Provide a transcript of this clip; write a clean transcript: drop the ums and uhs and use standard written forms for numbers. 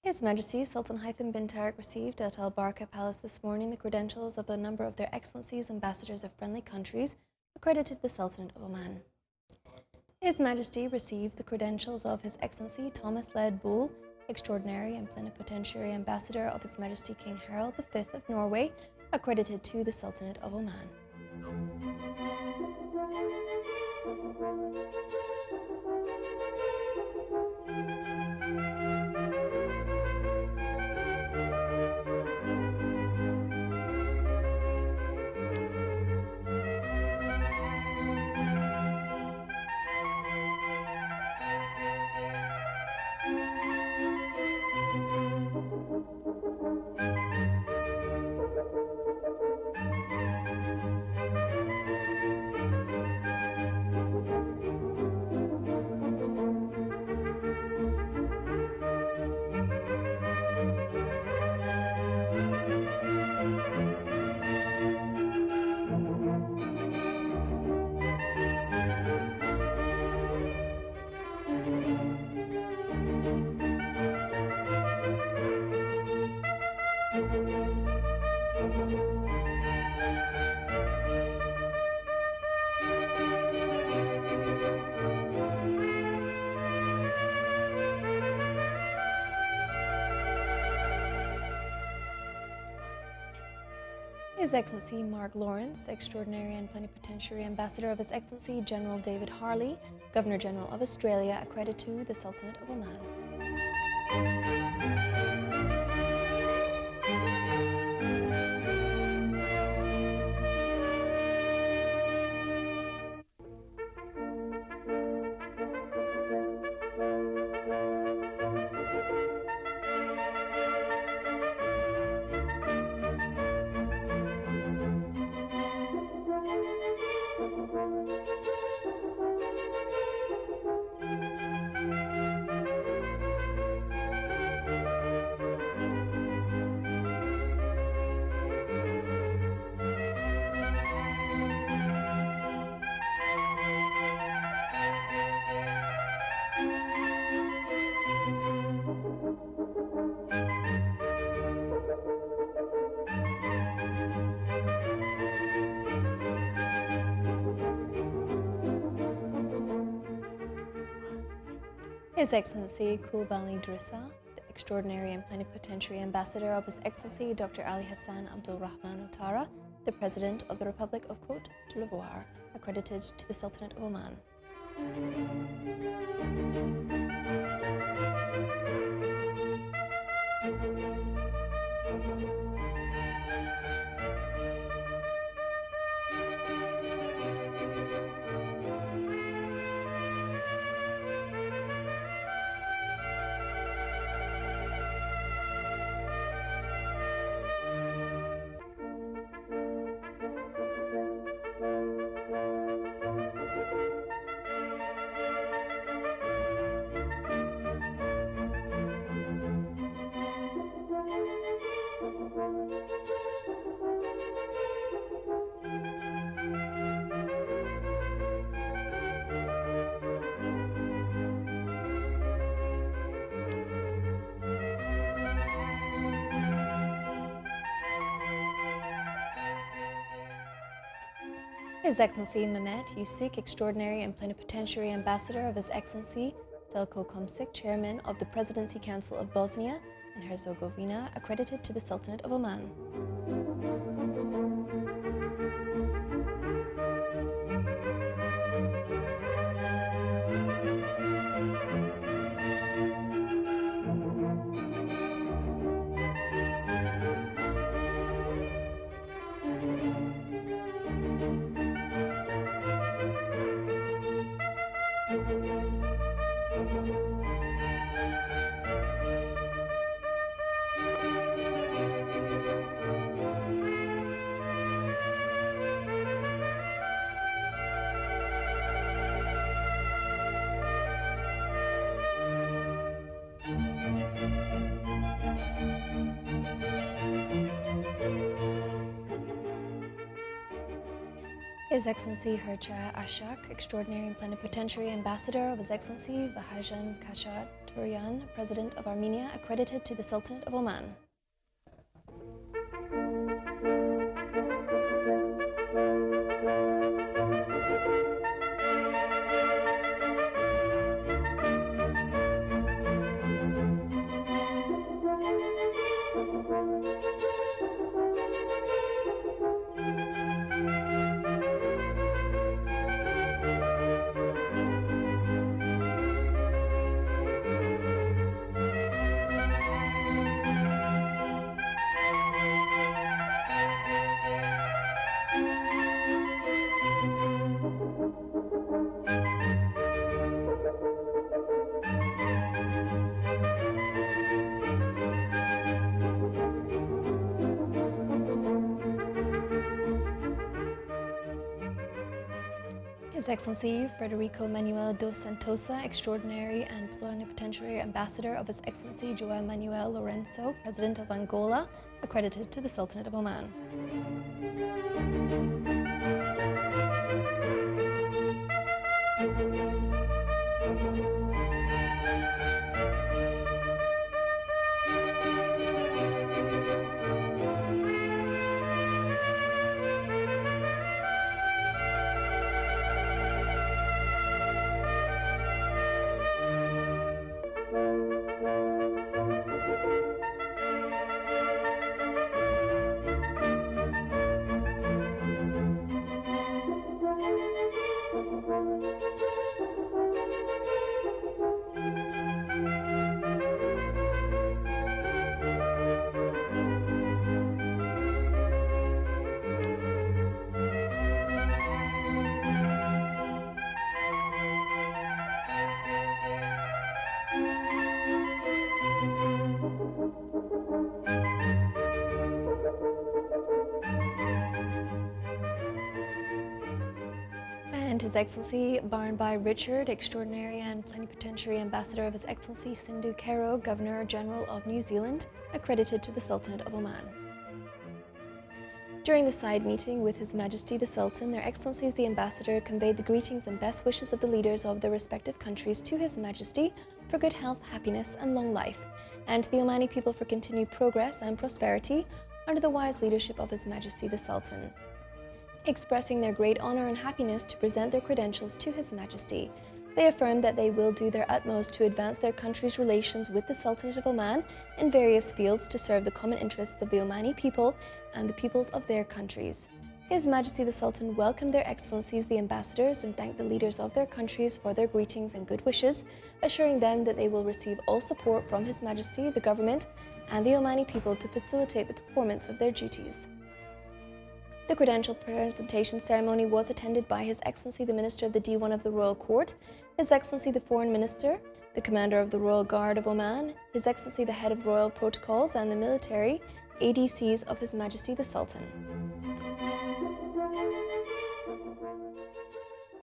His Majesty Sultan Haitham Bin Tarik received at Baraka Palace this morning the credentials of a number of Their Excellencies ambassadors of friendly countries accredited to the Sultanate of Oman. His Majesty received the credentials of His Excellency Thomas Led Bull, Extraordinary and Plenipotentiary Ambassador of His Majesty King Harald V of Norway, accredited to the Sultanate of Oman. His Excellency Mark Lawrence, Extraordinary and Plenipotentiary Ambassador of His Excellency General David Harley, Governor General of Australia, accredited to the Sultanate of Oman. His Excellency Kulbali Drissa, the Extraordinary and Plenipotentiary Ambassador of His Excellency Dr. Ali Hassan Abdul Rahman Ouattara, the President of the Republic of Côte d'Ivoire, accredited to the Sultanate of Oman. His Excellency Mehmet Yusik, Extraordinary and Plenipotentiary Ambassador of His Excellency Zelko Komsik, Chairman of the Presidency Council of Bosnia and Herzegovina, accredited to the Sultanate of Oman. His Excellency Hercha Ashak, Extraordinary and Plenipotentiary Ambassador of His Excellency Vahajan Kashad Bakhturyan, President of Armenia, accredited to the Sultanate of Oman. His Excellency Federico Manuel dos Santosa, Extraordinary and Plenipotentiary Ambassador of His Excellency João Manuel Lourenço, President of Angola, accredited to the Sultanate of Oman. And His Excellency Barnby Richard, Extraordinary and Plenipotentiary Ambassador of His Excellency Sindhu Kero, Governor General of New Zealand, accredited to the Sultanate of Oman. During the side meeting with His Majesty the Sultan, Their Excellencies the Ambassador conveyed the greetings and best wishes of the leaders of their respective countries to His Majesty for good health, happiness and long life, and to the Omani people for continued progress and prosperity under the wise leadership of His Majesty the Sultan. Expressing their great honor and happiness to present their credentials to His Majesty, they affirmed that they will do their utmost to advance their country's relations with the Sultanate of Oman in various fields to serve the common interests of the Omani people and the peoples of their countries. His Majesty the Sultan welcomed Their Excellencies the Ambassadors and thanked the leaders of their countries for their greetings and good wishes, assuring them that they will receive all support from His Majesty, the government, and the Omani people to facilitate the performance of their duties. The credential presentation ceremony was attended by His Excellency the Minister of the D1 of the Royal Court, His Excellency the Foreign Minister, the Commander of the Royal Guard of Oman, His Excellency the Head of Royal Protocols and the military ADCs of His Majesty the Sultan.